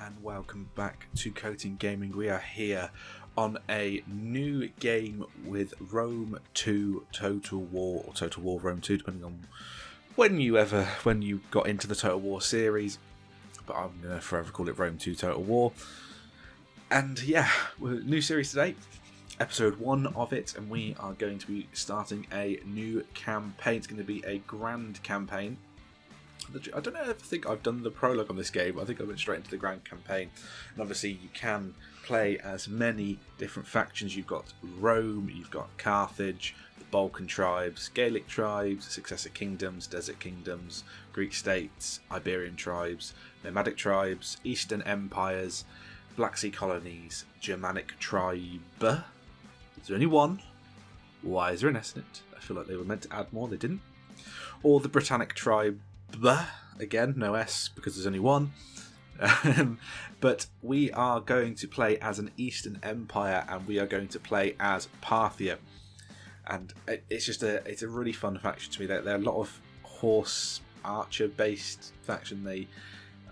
and welcome back to Coton Gaming. We are here on a new game with Rome 2 Total War, or Total War Rome 2, depending on when you got into the Total War series, but I'm going to forever call it Rome 2 Total War. And yeah, new series today, episode 1 of it, and we are going to be starting a new campaign. It's going to be a grand campaign. I don't know if I think I've done the prologue on this game. I think I went straight into the grand campaign. And obviously you can play as many different factions. You've got Rome, you've got Carthage, the Balkan tribes, Gaelic tribes, Successor kingdoms, Desert kingdoms, Greek states, Iberian tribes, nomadic tribes, Eastern empires, Black Sea colonies, Germanic tribe. Is there only one? Why is there an S in it? I feel like they were meant to add more, they didn't. Or the Britannic tribe. Again, no S because there's only one. But we are going to play as an Eastern Empire, and we are going to play as Parthia. And it's a really fun faction to me. They're a lot of horse archer based faction. They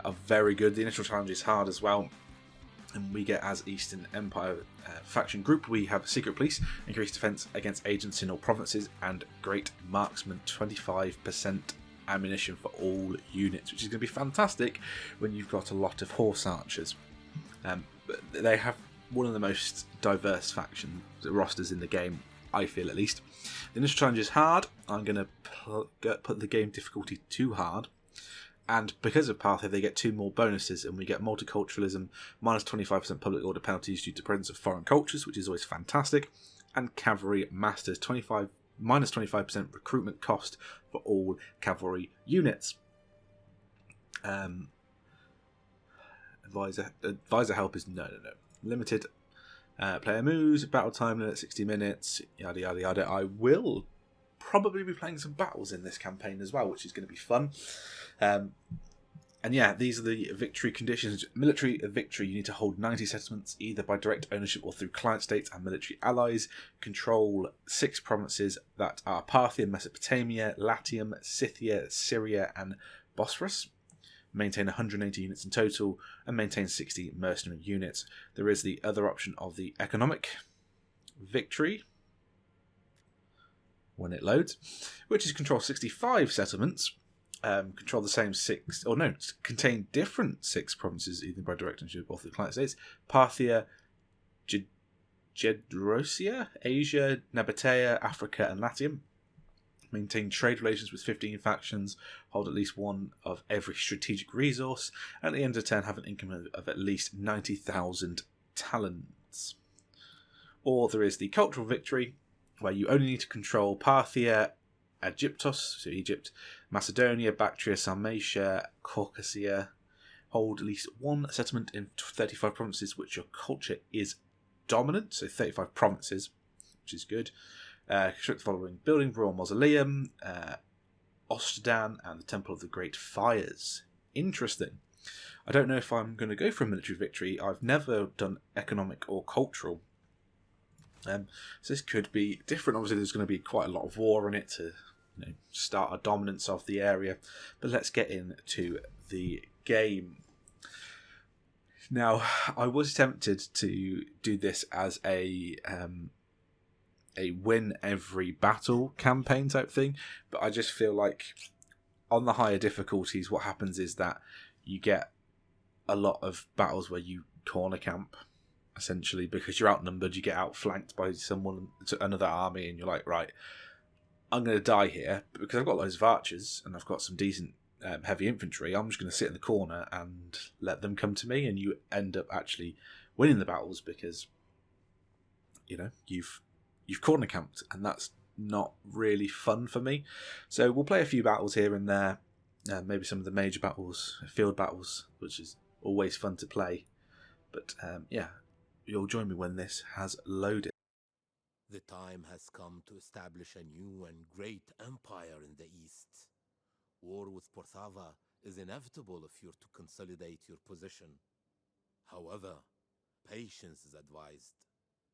are very good. The initial challenge is hard as well. And we get, as Eastern Empire faction group, we have Secret Police, increased defense against agents in all provinces, and Great Marksman, 25% ammunition for all units, which is going to be fantastic when you've got a lot of horse archers. But they have one of the most diverse faction rosters in the game, I feel at least. The initial challenge is hard. I'm going to put the game difficulty to hard. And because of Parthia, they get 2 more bonuses, and we get multiculturalism, minus 25% public order penalties due to presence of foreign cultures, which is always fantastic, and cavalry masters, minus 25% recruitment cost for all cavalry units. Advisor help is no. Limited player moves, battle time limit 60 minutes, yada yada yada. I will probably be playing some battles in this campaign as well, which is going to be fun. And yeah, these are the victory conditions. Military victory, you need to hold 90 settlements, either by direct ownership or through client states and military allies. Control 6 provinces that are Parthia, Mesopotamia, Latium, Scythia, Syria, and Bosphorus. Maintain 180 units in total, and maintain 60 mercenary units. There is the other option of the economic victory, when it loads, which is control 65 settlements. Control the same 6, or no, contain different 6 provinces, either by direct ownership or through client states: Parthia, Gedrosia, Asia, Nabatea, Africa, and Latium. Maintain trade relations with 15 factions, hold at least one of every strategic resource, and at the end of turn have an income of at least 90,000 talents. Or there is the cultural victory, where you only need to control Parthia, Aegyptos, so Egypt, Macedonia, Bactria, Sarmatia, Caucasia. Hold at least 1 settlement in 35 provinces which your culture is dominant, so 35 provinces, which is good. Construct the following building: Royal Mausoleum, Ostdan, and the Temple of the Great Fires. Interesting. I don't know if I'm going to go for a military victory. I've never done economic or cultural. So this could be different. Obviously, there's going to be quite a lot of war in it to start a dominance of the area. But let's get into the game. Now, I was tempted to do this as a win every battle campaign type thing, but I just feel like on the higher difficulties, what happens is that you get a lot of battles where you corner camp. Essentially, because you're outnumbered, you get outflanked by another army, and you're like, right, I'm going to die here, but because I've got loads of archers and I've got some decent heavy infantry, I'm just going to sit in the corner and let them come to me, and you end up actually winning the battles because you've corner camped, and that's not really fun for me. So we'll play a few battles here and there, maybe some of the major battles, field battles, which is always fun to play. But yeah. You'll join me when this has loaded. The time has come to establish a new and great empire in the East. War with Parthavan is inevitable if you're to consolidate your position. However, patience is advised.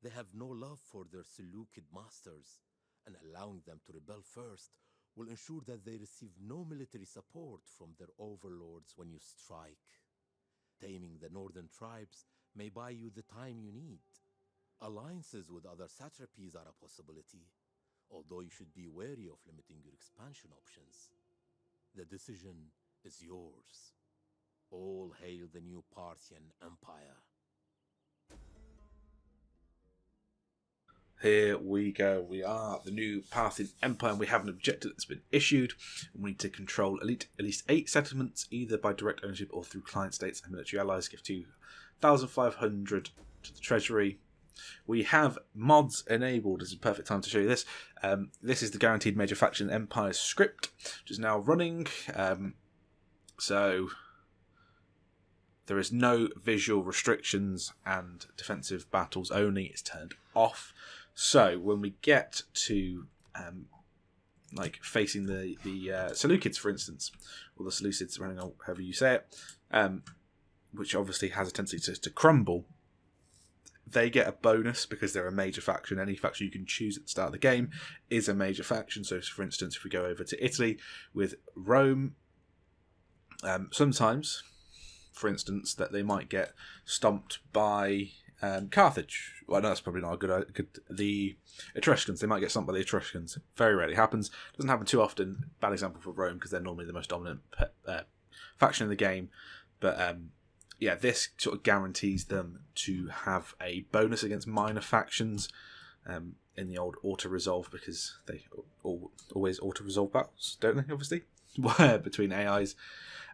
They have no love for their Seleucid masters, and allowing them to rebel first will ensure that they receive no military support from their overlords when you strike. taming the northern tribes may buy you the time you need. Alliances with other satrapies are a possibility, although you should be wary of limiting your expansion options. The decision is yours. All hail the new Parthian Empire. Here we go. We are the new Parthian Empire, and we have an objective that's been issued. We need to control at least 8 settlements, either by direct ownership or through client states and military allies. Give 2,500 to the treasury. We have mods enabled. This is a perfect time to show you this. This is the guaranteed major faction Empire script, which is now running. So there is no visual restrictions and defensive battles only. It's turned off. So when we get to like facing the Seleucids, for instance, or the Seleucids, depending on however you say it, which obviously has a tendency to crumble, they get a bonus because they're a major faction. Any faction you can choose at the start of the game is a major faction. So, for instance, if we go over to Italy with Rome, sometimes, for instance, that they might get stomped by Carthage. Well, no, that's probably not a good. The Etruscans, they might get stomped by the Etruscans. Very rarely happens. Doesn't happen too often. Bad example for Rome because they're normally the most dominant faction in the game. But yeah, this sort of guarantees them to have a bonus against minor factions in the old auto-resolve, because they always auto-resolve battles, don't they, obviously, between AIs.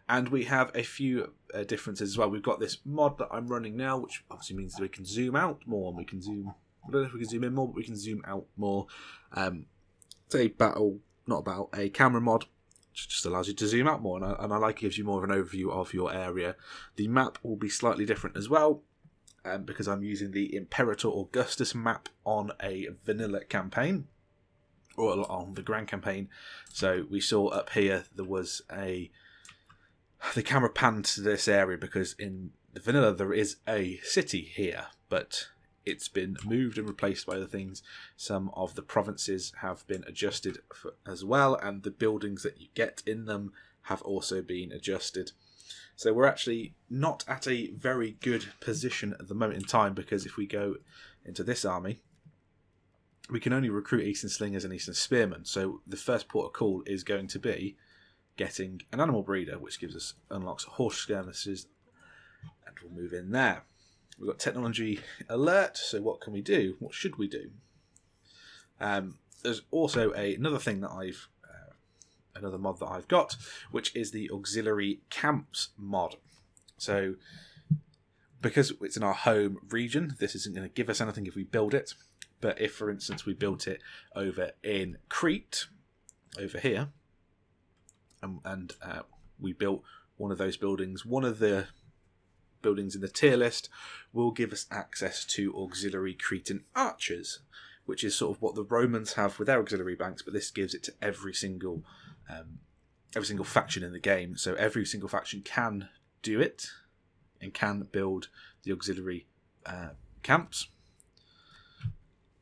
And we have a few differences as well. We've got this mod that I'm running now, which obviously means that we can zoom out more, and we can zoom... I don't know if we can zoom in more, but we can zoom out more. It's a camera mod, which just allows you to zoom out more, and I like it gives you more of an overview of your area. The map will be slightly different as well, because I'm using the Imperator Augustus map on a vanilla campaign, or on the Grand campaign. So we saw up here there was the camera panned to this area because in the vanilla there is a city here, but it's been moved and replaced by other things. Some of the provinces have been adjusted as well, and the buildings that you get in them have also been adjusted. So we're actually not at a very good position at the moment in time, because if we go into this army, we can only recruit Eastern Slingers and Eastern Spearmen. So the first port of call is going to be getting an animal breeder, which unlocks horse skirmishes, and we'll move in there. We've got technology alert, so what can we do? What should we do? There's also another thing that another mod that I've got, which is the auxiliary camps mod. So because it's in our home region, this isn't going to give us anything if we build it. But if, for instance, we built it over in Crete, over here, and we built one of those buildings, one of the buildings in the tier list will give us access to auxiliary Cretan archers, which is sort of what the Romans have with their auxiliary banks, but this gives it to every single faction in the game. So every single faction can do it and can build the auxiliary camps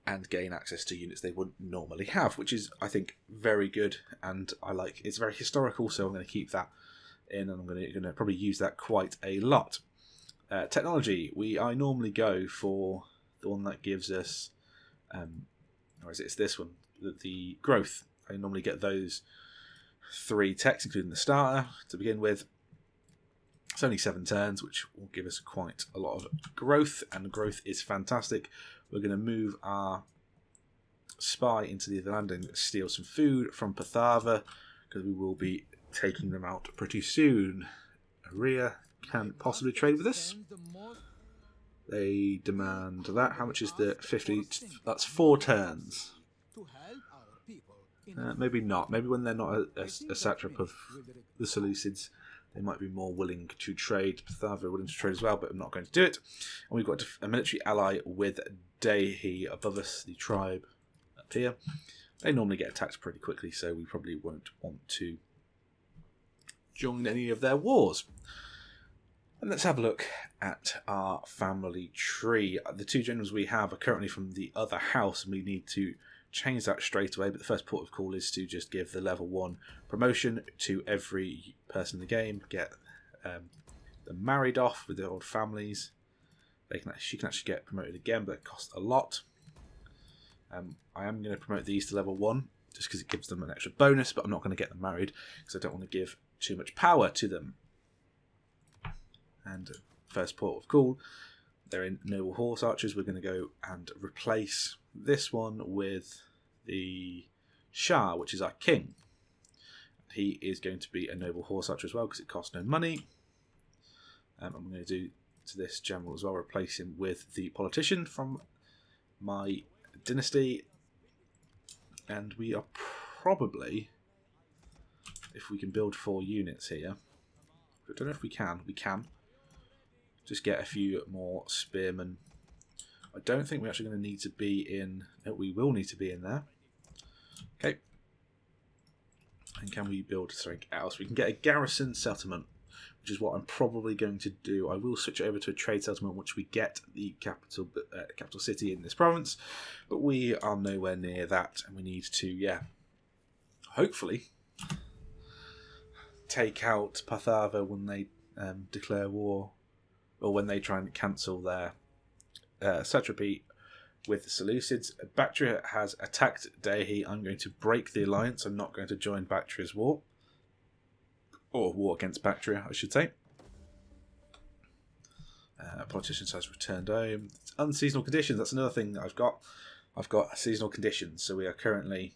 and gain access to units they wouldn't normally have, which is, I think, very good, and I like. It's very historical, so I'm going to keep that in, and I'm going to probably use that quite a lot. Technology, I normally go for the one that gives us, or is it? It's this one, the growth. I normally get those 3 techs, including the starter, to begin with. It's only 7 turns, which will give us quite a lot of growth, and growth is fantastic. We're going to move our spy into the other land and steal some food from Parthavan, because we will be taking them out pretty soon. Aria can possibly trade with us. They demand that. How much is the 50? That's 4 turns. Maybe not. Maybe when they're not a satrap of the Seleucids, they might be more willing to trade. Parthavan are willing to trade as well, but I'm not going to do it. And we've got a military ally with Dehi above us, the tribe up here. They normally get attacked pretty quickly, so we probably won't want to join any of their wars. And let's have a look at our family tree. The 2 generals we have are currently from the other house, and we need to change that straight away. But the first port of call is to just give the level 1 promotion to every person in the game, get them married off with their old families. She can actually get promoted again, but it costs a lot. I am going to promote these to level 1 just because it gives them an extra bonus, but I'm not going to get them married because I don't want to give too much power to them. And first port of call, they're in Noble Horse Archers. We're going to go and replace this one with the Shah, which is our king. He is going to be a Noble Horse Archer as well because it costs no money. I'm going to do to this general as well, replace him with the politician from my dynasty. And we are probably, if we can build 4 units here, I don't know if we can. We can. Just get a few more spearmen. I don't think we're actually going to need to be in... No, we will need to be in there. Okay. And can we build something else? We can get a garrison settlement, which is what I'm probably going to do. I will switch over to a trade settlement, which we get the capital city in this province, but we are nowhere near that, and we need to, hopefully take out Parthavan when they declare war, or when they try and cancel their satrapy with the Seleucids. Bactria has attacked Delhi. I'm going to break the alliance. I'm not going to join Bactria's war. Or war against Bactria, I should say. Politicians has returned home. Unseasonal conditions, that's another thing that I've got. I've got seasonal conditions. So we are currently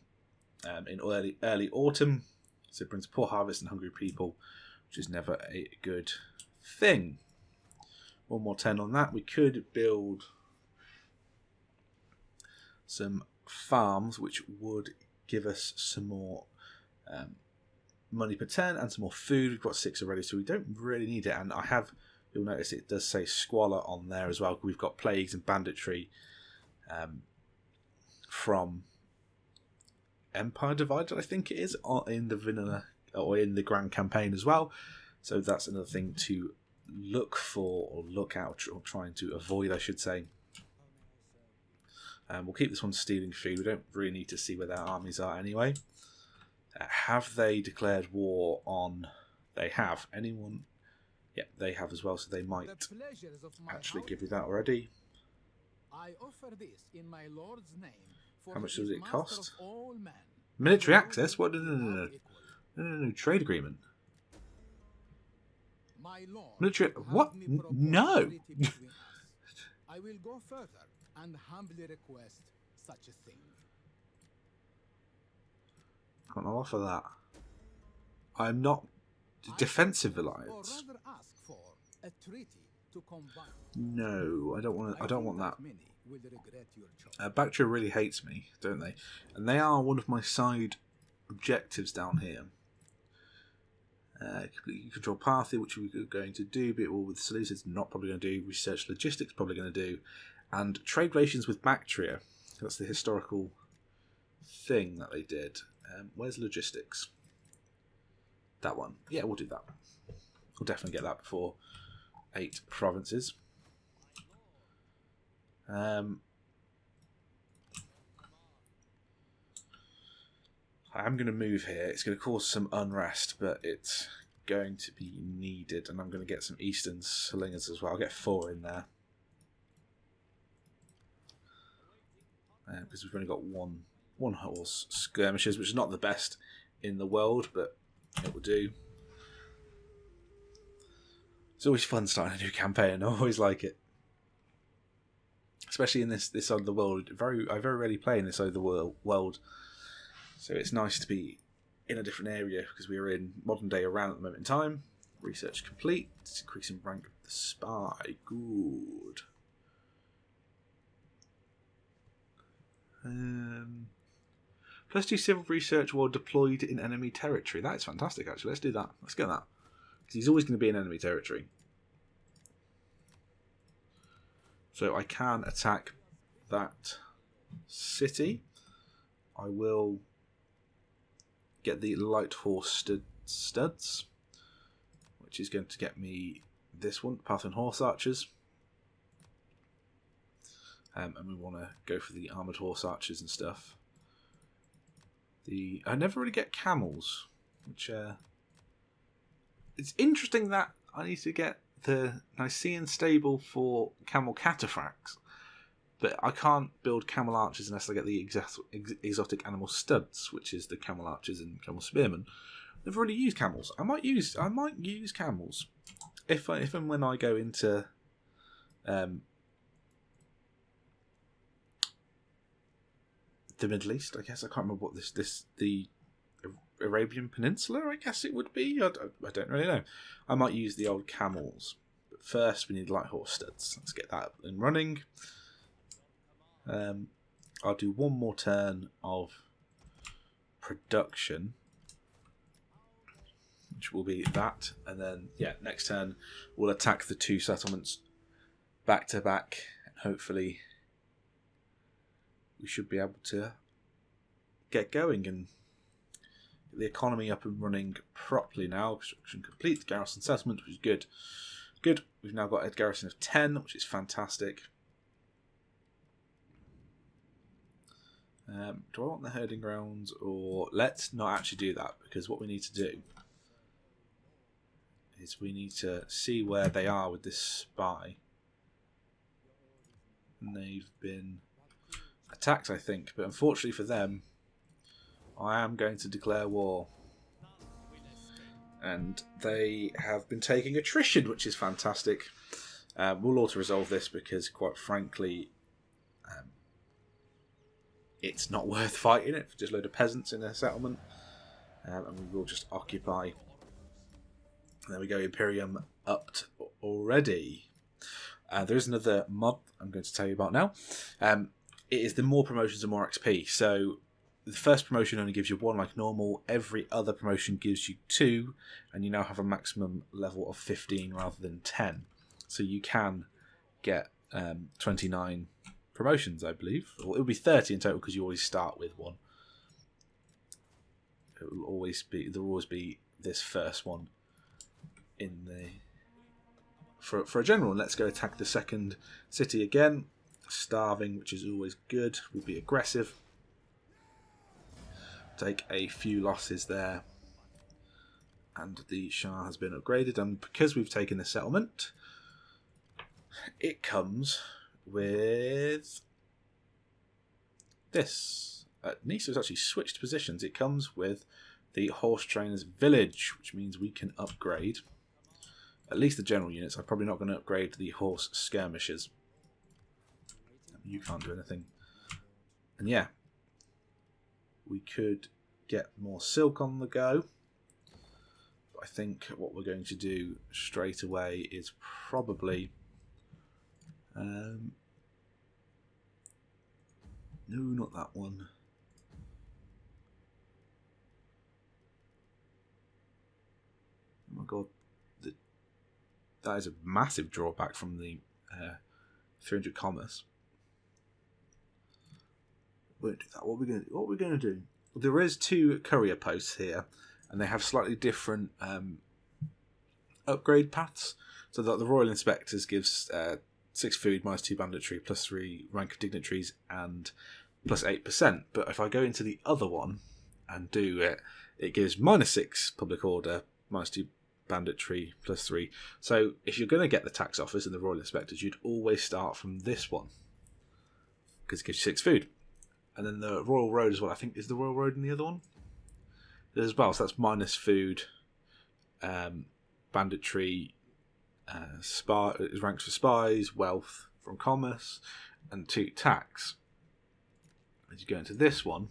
in early autumn. So it brings poor harvest and hungry people, which is never a good thing. One more 10 on that. We could build some farms, which would give us some more money per 10 and some more food. We've got 6 already, so we don't really need it. And you'll notice it does say squalor on there as well. We've got plagues and banditry from Empire Divided, I think it is, in the vanilla or in the Grand Campaign as well. So that's another thing to look for, or look out, or trying to avoid, I should say. We'll keep this one stealing food. We don't really need to see where their armies are anyway. Have they declared war on... They have. Anyone? Yeah, they have as well, so they might actually give you that already. I offer this in my lord's name. How much does it cost? Military access? What? No. Trade agreement. Military... What? No! I will go further and humbly request such a thing. Can't offer that. I'm not defensive alliance. No, I don't want. I don't want that. Bactria really hates me, don't they? And they are one of my side objectives down here. Completely control Parthia, which we're going to do, but all with Seleucids not probably going to do. Research logistics probably going to do, and trade relations with Bactria. That's the historical thing that they did. Where's logistics? That one. Yeah, we'll do that. We'll definitely get that before 8 provinces. I am going to move here. It's going to cause some unrest, but it's going to be needed. And I'm going to get some Eastern Slingers as well. I'll get 4 in there. Because we've only got one horse skirmishers, which is not the best in the world, but it will do. It's always fun starting a new campaign. I always like it, especially in this side of the world. I very rarely play in this side of the world, so it's nice to be in a different area because we are in modern day Iran at the moment in time. Research complete. It's increasing rank of the spy. Good. +2 civil research while deployed in enemy territory. That is fantastic, actually. Let's do that. Let's get that. Because he's always going to be in enemy territory. So I can attack that city. I will get the light horse studs, which is going to get me this one, Parthavan horse archers. And we want to go for the armoured horse archers and stuff. I never really get camels, which it's interesting that I need to get the Nicaean stable for camel cataphracts, but I can't build camel archers unless I get the exotic animal studs, which is the camel archers and camel spearmen. I've already used camels. I might use camels if and when I go into the Middle East. I guess I can't remember what the Arabian Peninsula, I guess it would be. I don't really know. I might use the old camels. But first, we need light horse studs. Let's get that up and running. I'll do one more turn of production, which will be that. And then, next turn, we'll attack the 2 settlements back to back. Hopefully, we should be able to get going and get the economy up and running properly now. Construction complete. The garrison settlement, which is good. Good. We've now got a garrison of 10, which is fantastic. Do I want the herding grounds, or let's not actually do that, because what we need to do is we need to see where they are with this spy. And they've been attacked, I think, but unfortunately for them, I am going to declare war. And they have been taking attrition, which is fantastic. We'll auto-resolve this because, quite frankly, it's not worth fighting it for just a load of peasants in a settlement. And we will just occupy. And there we go, Imperium upped already. There is another mod I'm going to tell you about now. It is the more promotions and more XP. So the first promotion only gives you 1 like normal. Every other promotion gives you 2. And you now have a maximum level of 15 rather than 10. So you can get 29 promotions, I believe. Or it'll be 30 in total because you always start with 1. There will always be this first one in the for a general. Let's go attack the second city again. Starving, which is always good. We'll be aggressive. Take a few losses there. And the Shah has been upgraded. And because we've taken the settlement, it comes with this. Nisa has actually switched positions. It comes with the Horse Trainer's Village, which means we can upgrade at least the general units. I'm probably not going to upgrade the Horse Skirmishers. You can't do anything. And yeah, we could get more silk on the go. But I think what we're going to do straight away is probably no, not that one. Oh my god, that is a massive drawback from the 300 commerce. Won't do that. What are we going to do? There is 2 courier posts here, and they have slightly different upgrade paths. So that the Royal Inspectors gives 6 food, -2 banditry, +3 rank of dignitaries, and +8%. But if I go into the other one and do it, it gives -6 public order, -2 banditry, +3. So if you're going to get the tax office and the Royal Inspectors, you'd always start from this one because it gives you 6 food. And then the Royal Road as well. I think is the Royal Road in the other one as well. So that's minus food, banditry, spy is ranked for spies, wealth from commerce, and 2 tax. As you go into this one,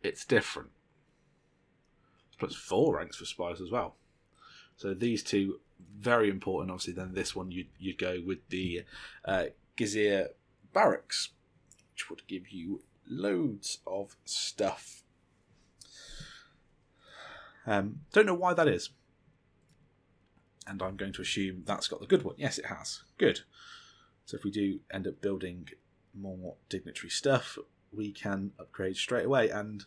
it's different. Plus 4 ranks for spies as well. So these 2 very important. Obviously, then this one you'd go with the Gizir Barracks, which would give you loads of stuff. Don't know why that is. And I'm going to assume that's got the good one. Yes, it has. Good. So if we do end up building more dignitary stuff, we can upgrade straight away. And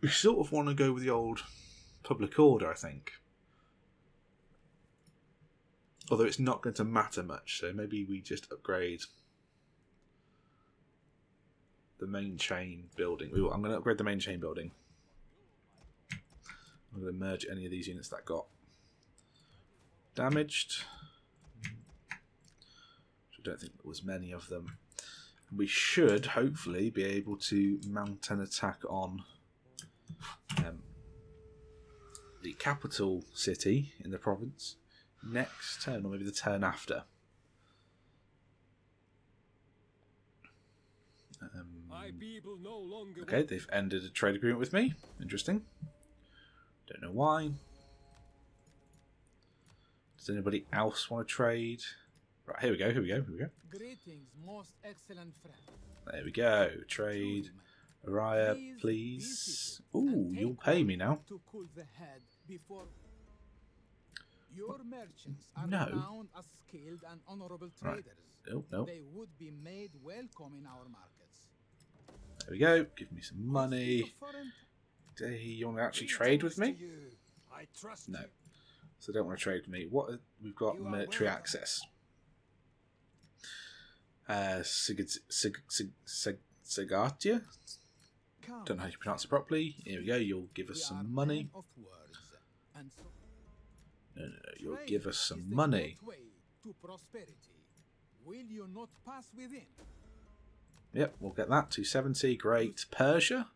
we sort of want to go with the old public order, I think. Although it's not going to matter much, so maybe we just upgrade the main chain building. I'm going to upgrade the main chain building. I'm going to merge any of these units that got damaged. I don't think there was many of them. We should hopefully be able to mount an attack on the capital city in the province next turn, or maybe the turn after. Okay, they've ended a trade agreement with me. Interesting. Don't know why. Does anybody else want to trade? Right, here we go. Greetings, most excellent friend. There we go. Trade. Araya, please. Ooh, you'll pay me now. To cool the head before your merchants are No. renowned as skilled and honorable traders. Right. Oh, no. They would be made welcome in our markets. There we go. Give me some money. You want to actually trade with me? I trust No. So don't want to trade with me. What? We've got military access. Sigatia? Don't know how you pronounce it properly. Here we go. You'll give us some money. No. You'll give us some money. Will you not pass within? Yep, we'll get that. 270. Great. Persia?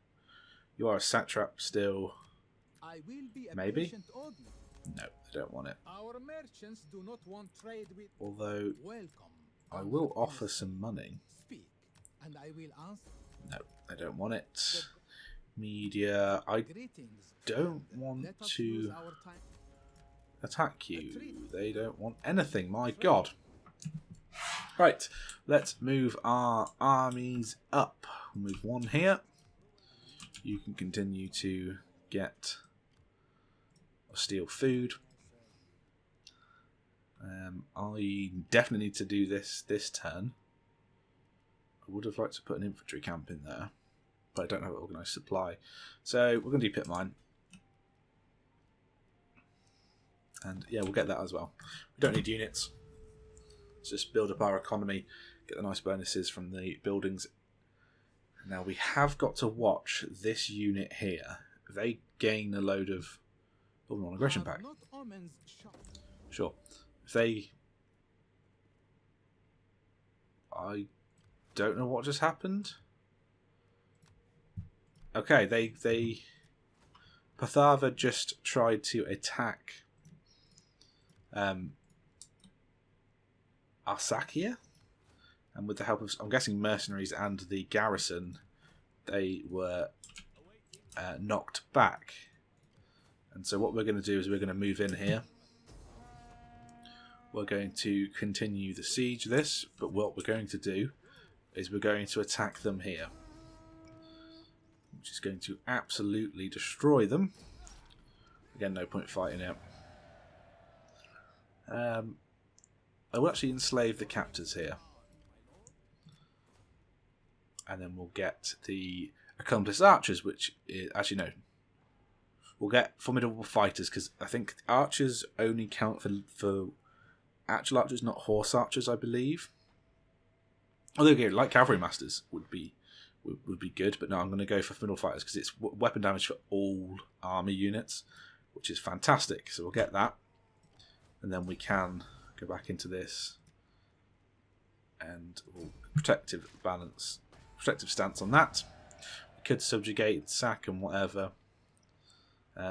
You are a satrap still. I will be a Maybe? patient audience. No, they don't want it. Our merchants do not want trade with. Although, Welcome. I will offer some money. Speak, and I will answer. No, they don't want it. Media, I don't want to attack you. They don't want anything, my god. Right, let's move our armies up. We'll move one here. You can continue to get or steal food. I definitely need to do this turn. I would have liked to put an infantry camp in there, but I don't have organised supply. So we're going to do pit mine. And yeah, we'll get that as well. We don't need units. Let's just build up our economy, get the nice bonuses from the buildings. Now we have got to watch this unit here. They gain a load of non-aggression pack. Sure. If they... I don't know what just happened. Okay, they Parthavan just tried to attack Arsacia, and with the help of, I'm guessing, mercenaries and the garrison, they were knocked back. And so what we're going to do is we're going to move in here. We're going to continue the siege of this, but what we're going to do is we're going to attack them here, which is going to absolutely destroy them. Again, no point fighting it. I will actually enslave the captors here, and then we'll get the accomplice archers, which is actually no. We'll get formidable fighters, because I think archers only count for actual archers, not horse archers, I believe. Although, again, like cavalry masters would be good, but no, I'm going to go for formidable fighters because it's weapon damage for all army units, which is fantastic. So we'll get that, and then we can go back into this, and we'll protective stance on that. We could subjugate, sack, and whatever. We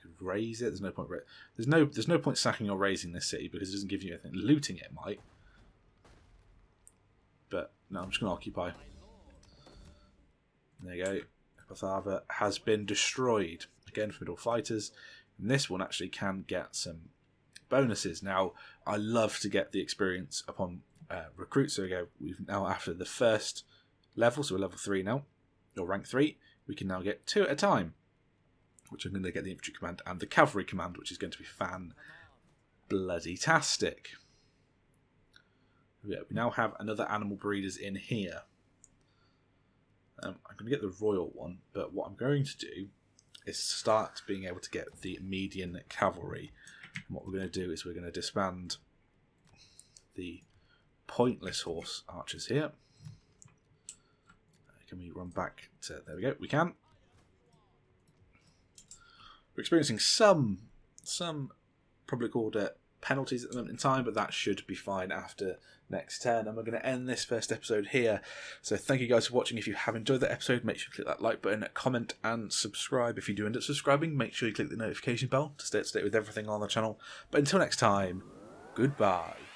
could raise it. There's no point. There's no point sacking or raising this city because it doesn't give you anything. Looting it might, but no. I'm just going to occupy. There you go. Parthavan has been destroyed again for middle fighters, and this one actually can get some bonuses. Now, I love to get the experience upon recruits. So we go. We've now after the first level, so we're level 3 now, or rank 3. We can now get 2 at a time, which I'm going to get the infantry command and the cavalry command, which is going to be fan-bloody-tastic. Yeah, we now have another animal breeders in here. I'm going to get the royal one, but what I'm going to do is start being able to get the median cavalry. And what we're going to do is we're going to disband the pointless horse archers here. Can we run back to... There we go, we can. We're experiencing some some public order penalties at the moment in time, but that should be fine after next turn. And we're going to end this first episode here. So thank you guys for watching. If you have enjoyed that episode, make sure you click that like button, comment and subscribe. If you do end up subscribing, make sure you click the notification bell to stay up to date with everything on the channel. But until next time, goodbye.